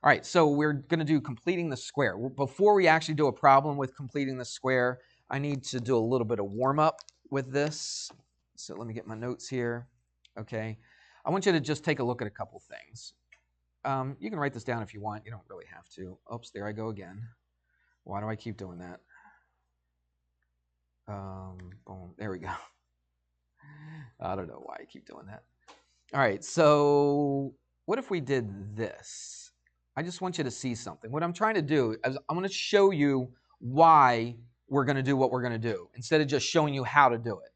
All right, so we're going to do completing the square. Before we actually do a problem with completing the square, I need to do a little bit of warm-up with this. So let me get my notes here. Okay, I want you to just take a look at a couple things. You can write this down if you want. You don't really have to. Oops, there I go again. Why do I keep doing that? Boom, there we go. I don't know why I keep doing that. All right, so what if we did this? I just want you to see something. What I'm trying to do is I'm going to show you why we're going to do what we're going to do instead of just showing you how to do it.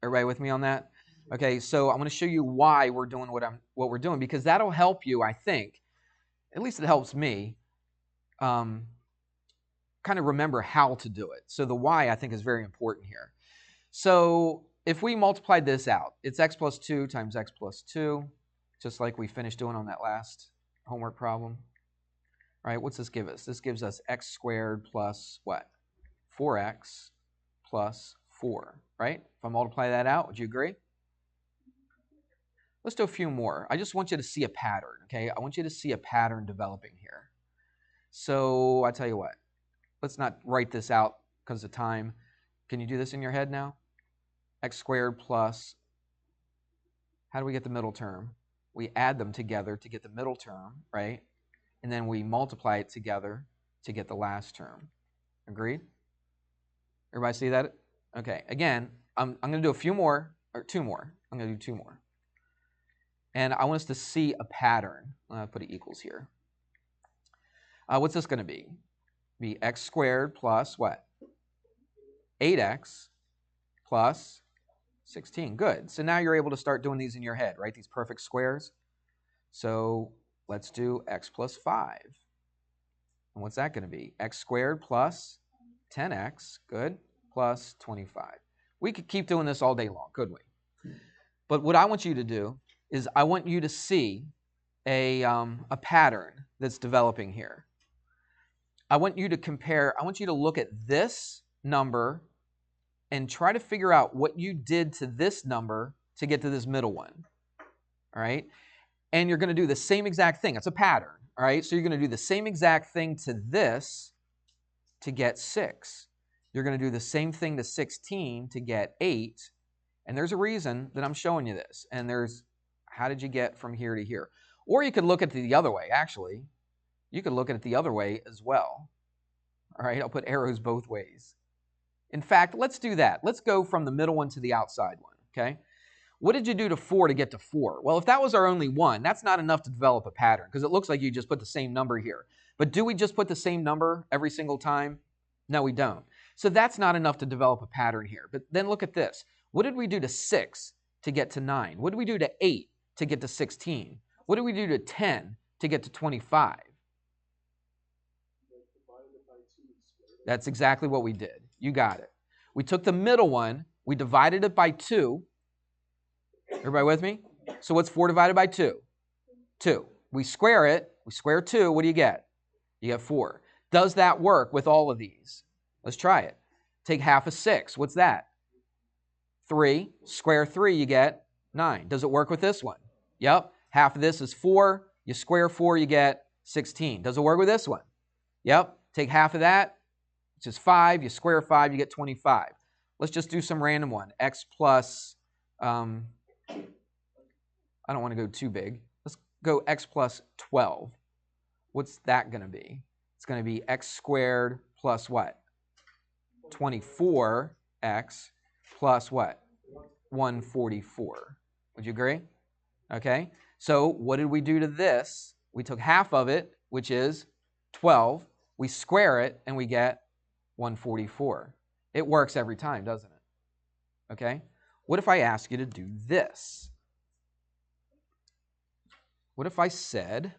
Everybody with me on that? Okay, so I'm going to show you why we're doing what we're doing, because that'll help you, I think, at least it helps me, kind of remember how to do it. So the why, I think, is very important here. So if we multiply this out, it's x plus 2 times x plus 2, just like we finished doing on that last homework problem. All right, what's this give us? This gives us x squared plus what? 4x plus 4, right? If I multiply that out, would you agree? Let's do a few more. I just want you to see a pattern, okay? I want you to see a pattern developing here. So I tell you what, let's not write this out because of time. Can you do this in your head now? X squared plus, how do we get the middle term? We add them together to get the middle term, right? And then we multiply it together to get the last term. Agreed? Everybody see that? Okay, again, I'm going to do a few more, or two more. I'm going to do two more. And I want us to see a pattern. I'll put it equals here. What's this going to be? Be x squared plus what? 8x plus 16. Good. So now you're able to start doing these in your head, right? These perfect squares. So let's do x plus 5. And what's that going to be? X squared plus 10x, good, plus 25. We could keep doing this all day long, couldn't we? But what I want you to do is I want you to see a pattern that's developing here. I want you to compare, I want you to look at this number and try to figure out what you did to this number to get to this middle one. All right? And you're going to do the same exact thing. It's a pattern. All right? So you're going to do the same exact thing to this to get 6. You're going to do the same thing to 16 to get 8. And there's a reason that I'm showing you this. And there's, how did you get from here to here? Or you could look at it the other way, actually. You could look at it the other way as well. All right? I'll put arrows both ways. In fact, let's do that. Let's go from the middle one to the outside one, okay? What did you do to 4 to get to 4? Well, if that was our only one, that's not enough to develop a pattern because it looks like you just put the same number here. But do we just put the same number every single time? No, we don't. So that's not enough to develop a pattern here. But then look at this. What did we do to 6 to get to 9? What did we do to 8 to get to 16? What did we do to 10 to get to 25? That's exactly what we did. You got it. We took the middle one, we divided it by 2. Everybody with me? So what's 4 divided by 2? 2. We square it. We square 2. What do you get? You get 4. Does that work with all of these? Let's try it. Take half of 6. What's that? 3. Square 3, you get 9. Does it work with this one? Yep. Half of this is 4. You square 4, you get 16. Does it work with this one? Yep. Take half of that, which is 5. You square 5, you get 25. Let's just do some random one. X plus, I don't want to go too big. Let's go x plus 12. What's that going to be? It's going to be x squared plus what? 24x plus what? 144. Would you agree? Okay. So what did we do to this? We took half of it, which is 12. We square it, and we get 144. It works every time, doesn't it? Okay? What if I ask you to do this? What if I said,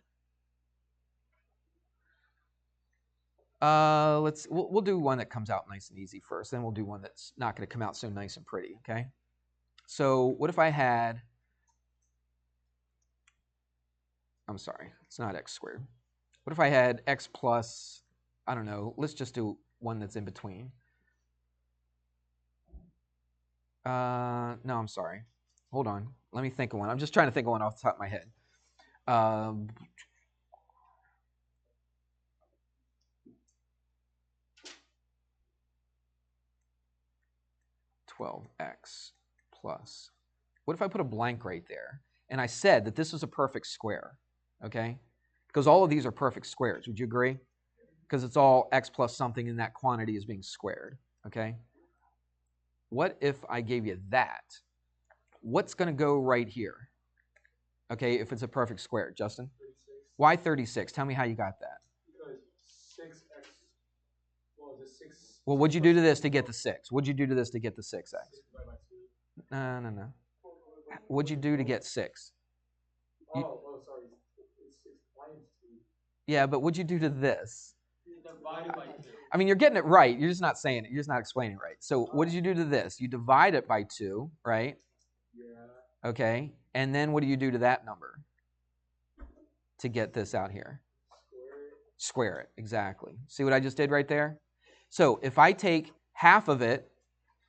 we'll do one that comes out nice and easy first, then we'll do one that's not going to come out so nice and pretty, okay? So what if I had, I'm sorry, it's not x squared. What if I had x plus, I don't know, let's just do one that's in between. No, I'm sorry. Hold on. Let me think of one. I'm just trying to think of one off the top of my head. 12x plus. What if I put a blank right there? And I said that this is a perfect square, okay? Because all of these are perfect squares. Would you agree? Because it's all x plus something and that quantity is being squared, okay? What if I gave you that? What's going to go right here? Okay, if it's a perfect square. Justin? 36. Why 36? Tell me how you got that. Because 6x, well, the 6. Well, what'd you do to this to get the 6? What'd you do to this to get the 6x? 6 divided by 2. No. What'd you do to get 6? Oh, sorry. It's 6 times 2. Yeah, but what'd you do to this? Divided by 2. I mean, you're getting it right. You're just not saying it. You're just not explaining it right. So what did you do to this? You divide it by 2, right? Yeah. Okay. And then what do you do to that number to get this out here? Square it. Exactly. See what I just did right there? So if I take half of it,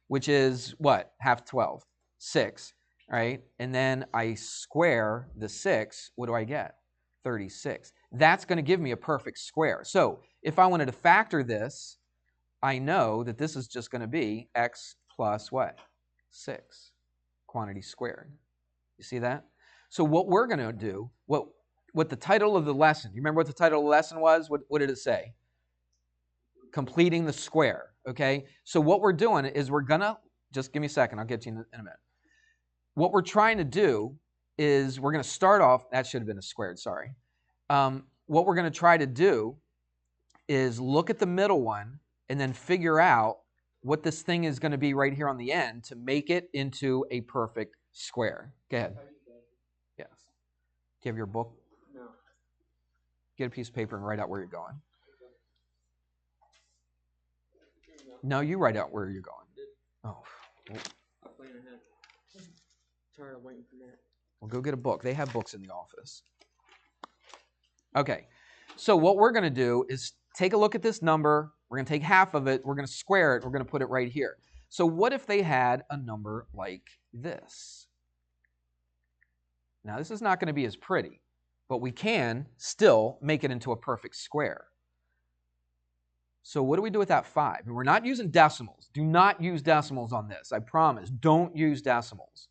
which is what? Half 12. 6, right? And then I square the 6, what do I get? 36. That's going to give me a perfect square. So if I wanted to factor this, I know that this is just going to be x plus what? 6, quantity squared. You see that? So what we're going to do, what the title of the lesson, you remember what the title of the lesson was? What did it say? Completing the square, okay? So what we're doing is we're going to, just give me a second, I'll get you in a minute. What we're trying to do is we're going to start off, that should have been a squared, sorry. What we're going to try to do is look at the middle one and then figure out what this thing is going to be right here on the end to make it into a perfect square. Go ahead. Yes. Do you have your book? No. Get a piece of paper and write out where you're going. No, you write out where you're going. Oh. I'm playing ahead. Tired of waiting for that. Well, go get a book. They have books in the office. Okay. So what we're going to do is take a look at this number. We're going to take half of it. We're going to square it. We're going to put it right here. So what if they had a number like this? Now, this is not going to be as pretty, but we can still make it into a perfect square. So what do we do with that 5? And we're not using decimals. Do not use decimals on this. I promise. Don't use decimals.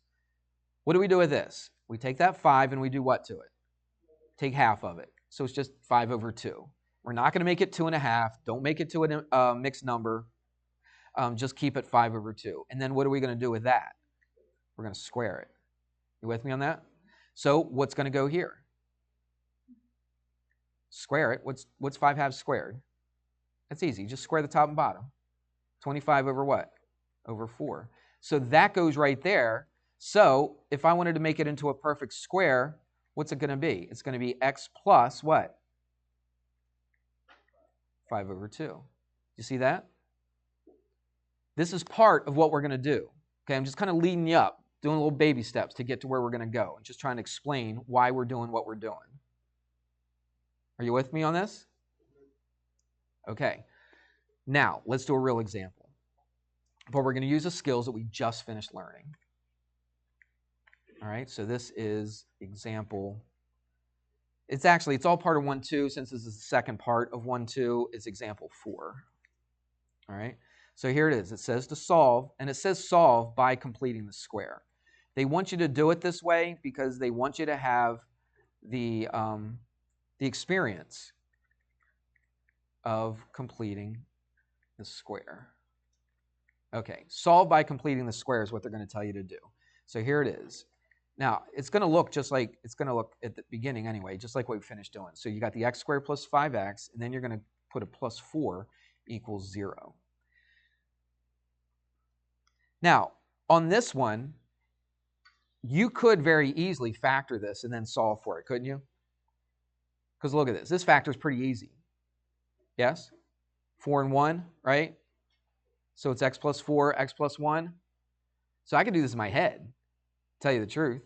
What do we do with this? We take that 5 and we do what to it? Take half of it. So it's just 5 over 2. We're not going to make it 2.5. Don't make it to a mixed number. Just keep it 5 over 2. And then what are we going to do with that? We're going to square it. You with me on that? So what's going to go here? Square it. What's 5 halves squared? That's easy. Just square the top and bottom. 25 over what? Over 4. So that goes right there. So if I wanted to make it into a perfect square, what's it going to be? It's going to be x plus what? 5 over 2. You see that? This is part of what we're going to do. Okay, I'm just kind of leading you up, doing little baby steps to get to where we're going to go, and just trying to explain why we're doing what we're doing. Are you with me on this? Okay. Now, let's do a real example. But we're going to use the skills that we just finished learning. All right, so this is example. It's all part of 1-2. Since this is the second part of 1-2, it's example 4. All right, so here it is. It says to solve, and it says solve by completing the square. They want you to do it this way because they want you to have the experience of completing the square. Okay, solve by completing the square is what they're going to tell you to do. So here it is. Now, it's going to look just like, it's going to look at the beginning anyway, just like what we finished doing. So you got the x squared plus 5x, and then you're going to put a plus 4 equals 0. Now, on this one, you could very easily factor this and then solve for it, couldn't you? Because look at this. This factor is pretty easy. Yes? 4 and 1, right? So it's x plus 4, x plus 1. So I can do this in my head, tell you the truth.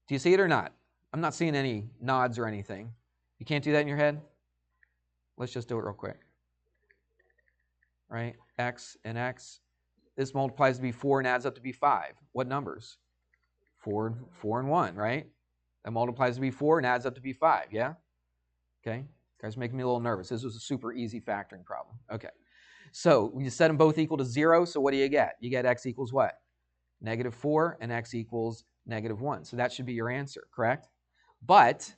Do you see it or not? I'm not seeing any nods or anything. You can't do that in your head? Let's just do it real quick. Right? X and x. This multiplies to be 4 and adds up to be 5. What numbers? 4 and 1, right? That multiplies to be 4 and adds up to be 5, yeah? Okay? You guys are making me a little nervous. This was a super easy factoring problem. Okay. So you set them both equal to 0, so what do you get? You get x equals what? -4 and x equals -1. So that should be your answer, correct? But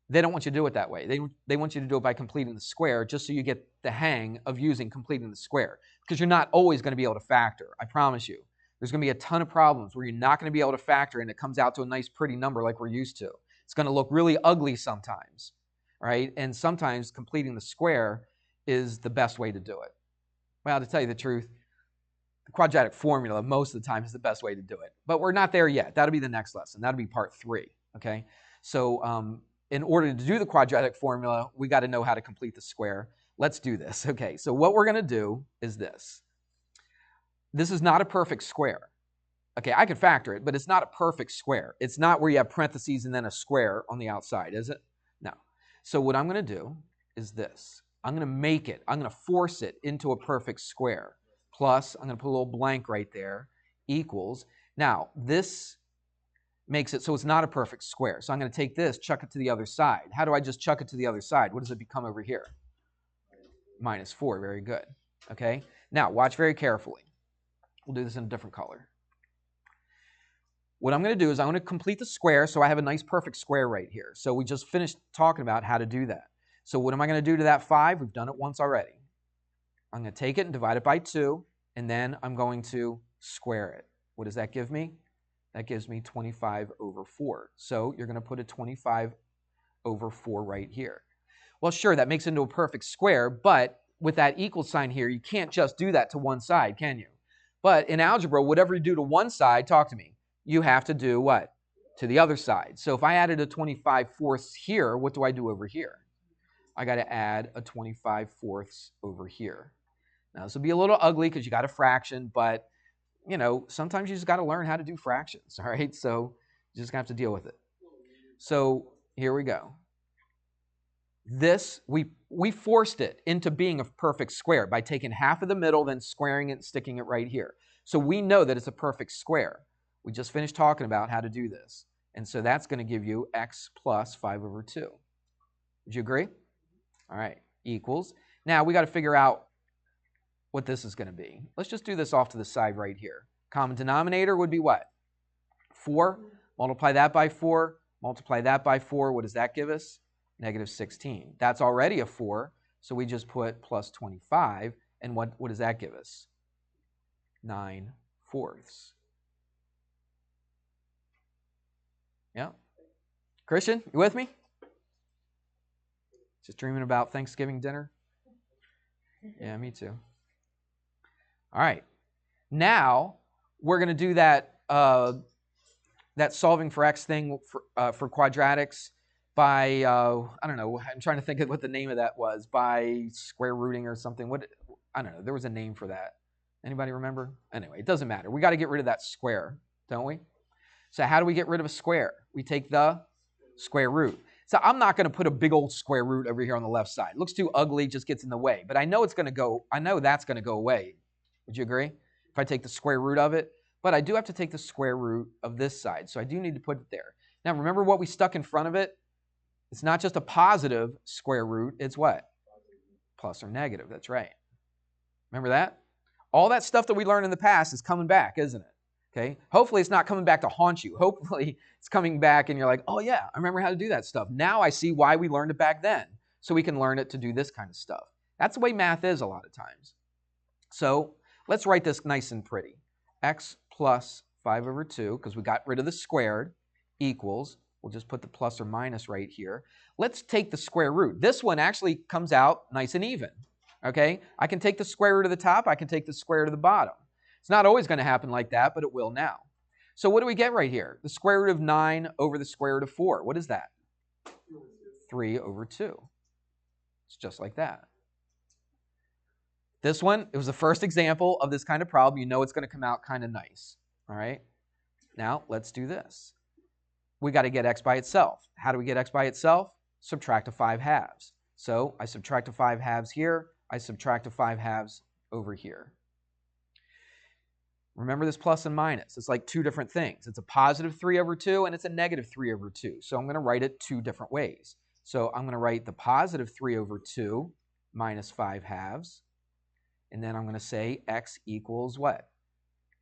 they don't want you to do it that way. They want you to do it by completing the square, just so you get the hang of using completing the square, because you're not always going to be able to factor. I promise you. There's going to be a ton of problems where you're not going to be able to factor and it comes out to a nice pretty number like we're used to. It's going to look really ugly sometimes, right? And sometimes completing the square is the best way to do it. Well, to tell you the truth, the quadratic formula most of the time is the best way to do it. But we're not there yet. That'll be the next lesson. That'll be part 3, okay? So in order to do the quadratic formula, we got to know how to complete the square. Let's do this. Okay, so what we're going to do is this. This is not a perfect square. Okay, I can factor it, but it's not a perfect square. It's not where you have parentheses and then a square on the outside, is it? No. So what I'm going to do is this. I'm going to make it, I'm going to force it into a perfect square. Plus, I'm going to put a little blank right there, equals. Now, this makes it so it's not a perfect square. So I'm going to take this, chuck it to the other side. How do I just chuck it to the other side? What does it become over here? -4. Very good. Okay. Now, watch very carefully. We'll do this in a different color. What I'm going to do is I'm going to complete the square so I have a nice perfect square right here. So we just finished talking about how to do that. So what am I going to do to that 5? We've done it once already. I'm going to take it and divide it by 2, and then I'm going to square it. What does that give me? That gives me 25/4. So you're going to put a 25/4 right here. Well, sure, that makes it into a perfect square, but with that equal sign here, you can't just do that to one side, can you? But in algebra, whatever you do to one side, talk to me, you have to do what? To the other side. So if I added a 25/4 here, what do I do over here? I got to add a 25/4 over here. Now, this will be a little ugly because you got a fraction, but, you know, sometimes you just got to learn how to do fractions, all right? So you just have to deal with it. So here we go. This, we forced it into being a perfect square by taking half of the middle, then squaring it and sticking it right here. So we know that it's a perfect square. We just finished talking about how to do this. And so that's going to give you x plus 5/2. Would you agree? All right, equals. Now we got to figure out what this is going to be. Let's just do this off to the side right here. Common denominator would be what? 4. Multiply that by 4. Multiply that by 4. What does that give us? -16. That's already a 4, so we just put plus 25. And what does that give us? 9/4. Yeah. Christian, you with me? Just dreaming about Thanksgiving dinner? Yeah, me too. All right. Now we're going to do that that solving for x thing for quadratics by I don't know. I'm trying to think of what the name of that was. By square rooting or something. What, I don't know. There was a name for that. Anybody remember? Anyway, it doesn't matter. We got to get rid of that square, don't we? So how do we get rid of a square? We take the square root. So I'm not going to put a big old square root over here on the left side. It looks too ugly, just gets in the way. But I know it's going to go. I know that's going to go away. Would you agree? If I take the square root of it. But I do have to take the square root of this side. So I do need to put it there. Now remember what we stuck in front of it? It's not just a positive square root. It's what? Plus or negative. That's right. Remember that? All that stuff that we learned in the past is coming back, isn't it? Okay. Hopefully it's not coming back to haunt you. Hopefully it's coming back and you're like, oh yeah, I remember how to do that stuff. Now I see why we learned it back then. So we can learn it to do this kind of stuff. That's the way math is a lot of times. So let's write this nice and pretty. X plus 5/2, because we got rid of the squared, equals, we'll just put the plus or minus right here. Let's take the square root. This one actually comes out nice and even. Okay? I can take the square root of the top. I can take the square root of the bottom. It's not always going to happen like that, but it will now. So what do we get right here? The square root of 9 over the square root of 4. What is that? 3/2. It's just like that. This one, it was the first example of this kind of problem. You know it's going to come out kind of nice. All right? Now, let's do this. We got to get x by itself. How do we get x by itself? Subtract a 5/2. So I subtract a 5/2 here. I subtract a 5/2 over here. Remember this plus and minus. It's like two different things. It's a positive 3/2 and it's a negative 3/2. So I'm going to write it two different ways. So I'm going to write the positive 3/2 minus 5 halves. And then I'm going to say x equals what?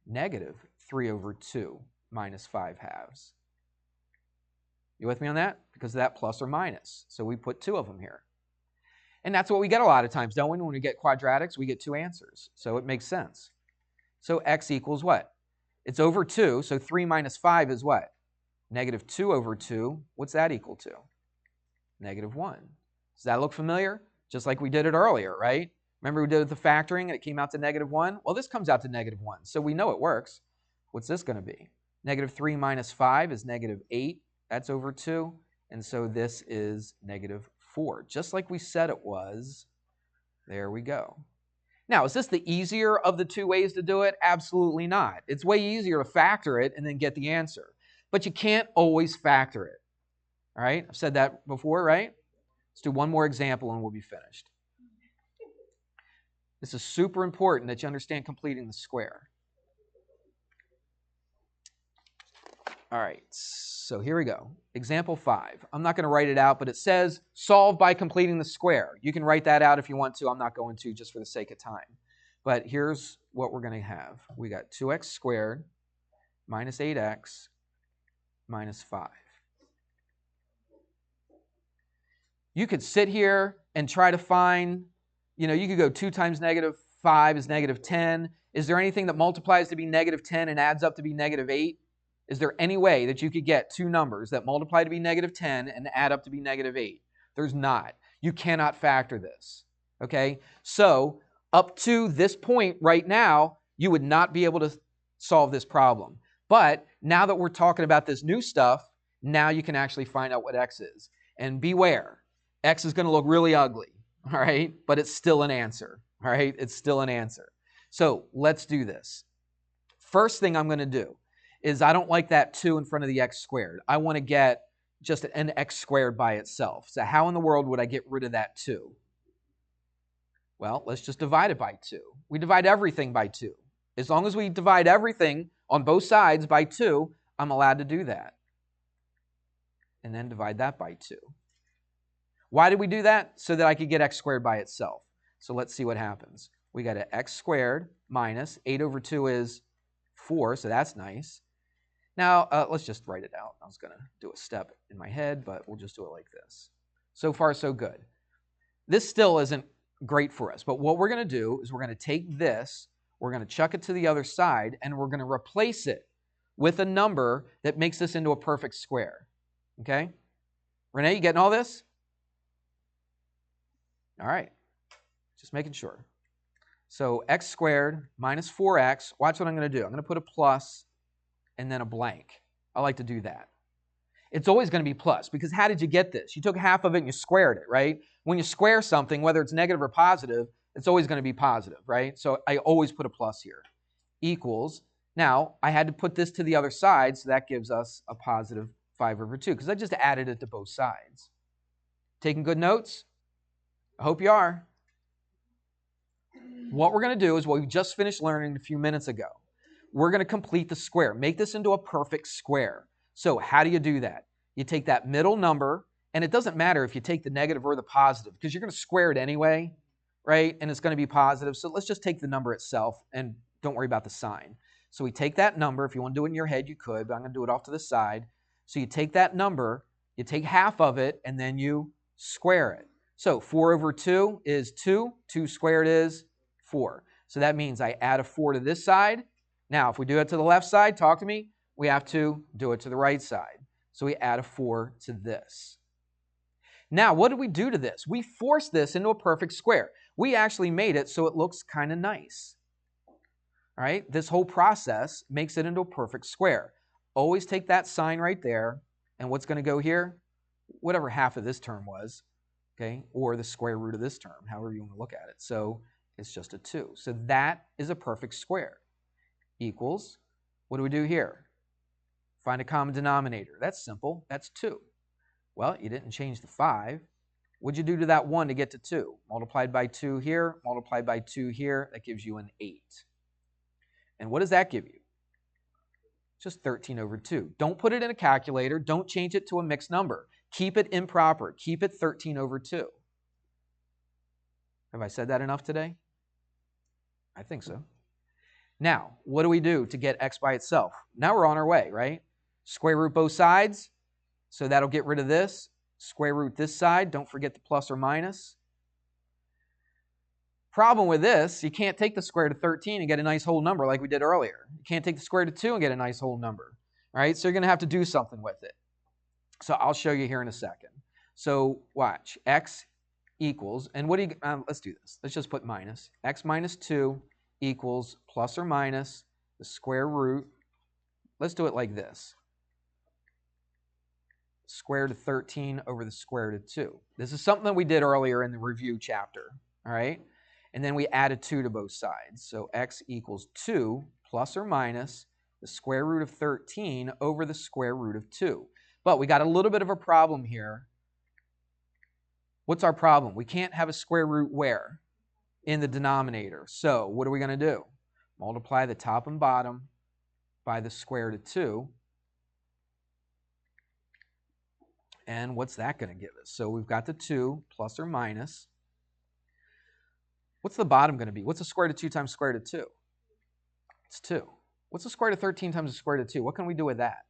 Negative 3 over 2 minus 5 halves. You with me on that? Because of that plus or minus. So we put 2 of them here. And that's what we get a lot of times, don't we? When we get quadratics, we get 2 answers. So it makes sense. So x equals what? It's over 2, so 3 minus 5 is what? Negative 2 over 2. What's that equal to? Negative 1. Does that look familiar? Just like we did it earlier, right? Remember we did the factoring and it came out to negative 1? Well, this comes out to negative 1, so we know it works. What's this going to be? Negative 3 minus 5 is negative 8. That's over 2. And so this is negative 4. Just like we said it was. There we go. Now, is this the easier of the 2 ways to do it? Absolutely not. It's way easier to factor it and then get the answer. But you can't always factor it. All right? I've said that before, right? Let's do one more example and we'll be finished. This is super important that you understand completing the square. All right, so here we go. Example 5. I'm not going to write it out, but it says solve by completing the square. You can write that out if you want to. I'm not going to just for the sake of time. But here's what we're going to have. We got 2x squared minus 8x minus 5. You could sit here and try to find, you could go 2 times negative 5 is negative 10. Is there anything that multiplies to be negative 10 and adds up to be negative 8? Is there any way that you could get 2 numbers that multiply to be negative 10 and add up to be negative 8? There's not. You cannot factor this, okay? So up to this point right now, you would not be able to solve this problem. But now that we're talking about this new stuff, now you can actually find out what x is. And beware, x is going to look really ugly, all right? But it's still an answer, all right? It's still an answer. So let's do this. First thing I'm going to do is I don't like that 2 in front of the x squared. I want to get just an x squared by itself. So how in the world would I get rid of that 2? Well, let's just divide it by 2. We divide everything by 2. As long as we divide everything on both sides by 2, I'm allowed to do that. And then divide that by 2. Why did we do that? So that I could get x squared by itself. So let's see what happens. We got an x squared minus 8 over 2 is 4, so that's nice. Now, let's just write it out. I was going to do a step in my head, but we'll just do it like this. So far, so good. This still isn't great for us, but what we're going to do is we're going to take this, we're going to chuck it to the other side, and we're going to replace it with a number that makes this into a perfect square. Okay? Renee, you getting all this? All right. Just making sure. So x squared minus 4x, watch what I'm going to do. I'm going to put a plus and then a blank. I like to do that. It's always going to be plus because how did you get this? You took half of it and you squared it, right? When you square something, whether it's negative or positive, it's always going to be positive, right? So I always put a plus here. Equals. Now, I had to put this to the other side, so that gives us a positive 5 over 2 because I just added it to both sides. Taking good notes? I hope you are. What we're going to do is what we just finished learning a few minutes ago. We're going to complete the square. Make this into a perfect square. So how do you do that? You take that middle number, and it doesn't matter if you take the negative or the positive because you're going to square it anyway, right? And it's going to be positive. So let's just take the number itself and don't worry about the sign. So we take that number. If you want to do it in your head, you could, but I'm going to do it off to the side. So you take that number, you take half of it, and then you square it. So 4 over 2 is 2. 2 squared is 4. So that means I add a 4 to this side. Now, if we do it to the left side, talk to me, we have to do it to the right side. So we add a 4 to this. Now, what did we do to this? We forced this into a perfect square. We actually made it so it looks kind of nice. All right? This whole process makes it into a perfect square. Always take that sign right there, and what's going to go here? Whatever half of this term was, okay? Or the square root of this term, however you want to look at it. So it's just a 2. So that is a perfect square. Equals, what do we do here? Find a common denominator. That's simple. That's 2. Well, you didn't change the 5. What'd you do to that 1 to get to 2? Multiplied by 2 here, multiplied by 2 here, that gives you an 8. And what does that give you? Just 13 over 2. Don't put it in a calculator. Don't change it to a mixed number. Keep it improper. Keep it 13 over 2. Have I said that enough today? I think so. Now, what do we do to get x by itself? Now we're on our way, right? Square root both sides, so that'll get rid of this. Square root this side, don't forget the plus or minus. Problem with this, you can't take the square root of 13 and get a nice whole number like we did earlier. You can't take the square root of 2 and get a nice whole number. All right, so you're going to have to do something with it. So I'll show you here in a second. So watch, x equals, and what do you, let's do this. Let's just put minus. X minus 2 equals plus or minus the square root. Let's do it like this. Square root of 13 over the square root of 2. This is something that we did earlier in the review chapter. All right? And then we added 2 to both sides. So x equals 2 plus or minus the square root of 13 over the square root of 2. But we got a little bit of a problem here. What's our problem? We can't have a square root where? In the denominator. So what are we going to do? Multiply the top and bottom by the square root of 2. And what's that going to give us? So we've got the 2 plus or minus. What's the bottom going to be? What's the square root of 2 times square root of 2? It's 2. What's the square root of 13 times the square root of 2? What can we do with that?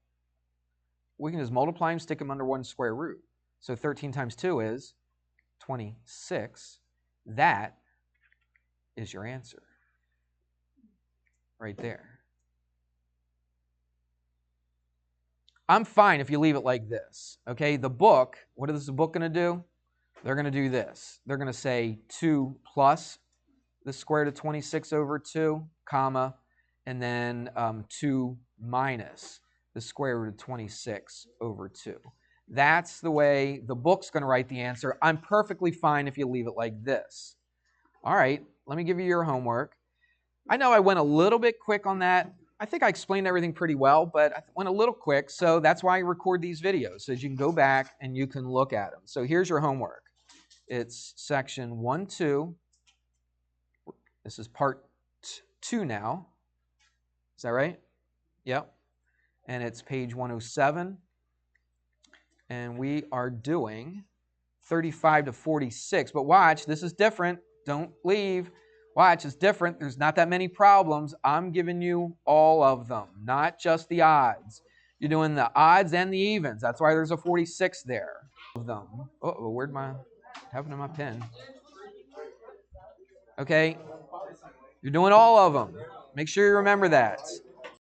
We can just multiply them, stick them under one square root. So 13 times 2 is 26. That is your answer. Right there. I'm fine if you leave it like this. Okay, the book, what is the book going to do? They're going to do this. They're going to say 2 plus the square root of 26 over 2, comma, and then 2 minus the square root of 26 over 2. That's the way the book's going to write the answer. I'm perfectly fine if you leave it like this. All right, let me give you your homework. I know I went a little bit quick on that. I think I explained everything pretty well, but I went a little quick, so that's why I record these videos, so you can go back and you can look at them. So here's your homework. It's section 1, 2. This is part 2 now. Is that right? Yep. And it's page 107. And we are doing 35 to 46. But watch, this is different. Don't leave. Watch, it's different. There's not that many problems. I'm giving you all of them, not just the odds. You're doing the odds and the evens. That's why there's a 46 there. Of them. Uh-oh, where'd my happened to my pen? Okay. You're doing all of them. Make sure you remember that.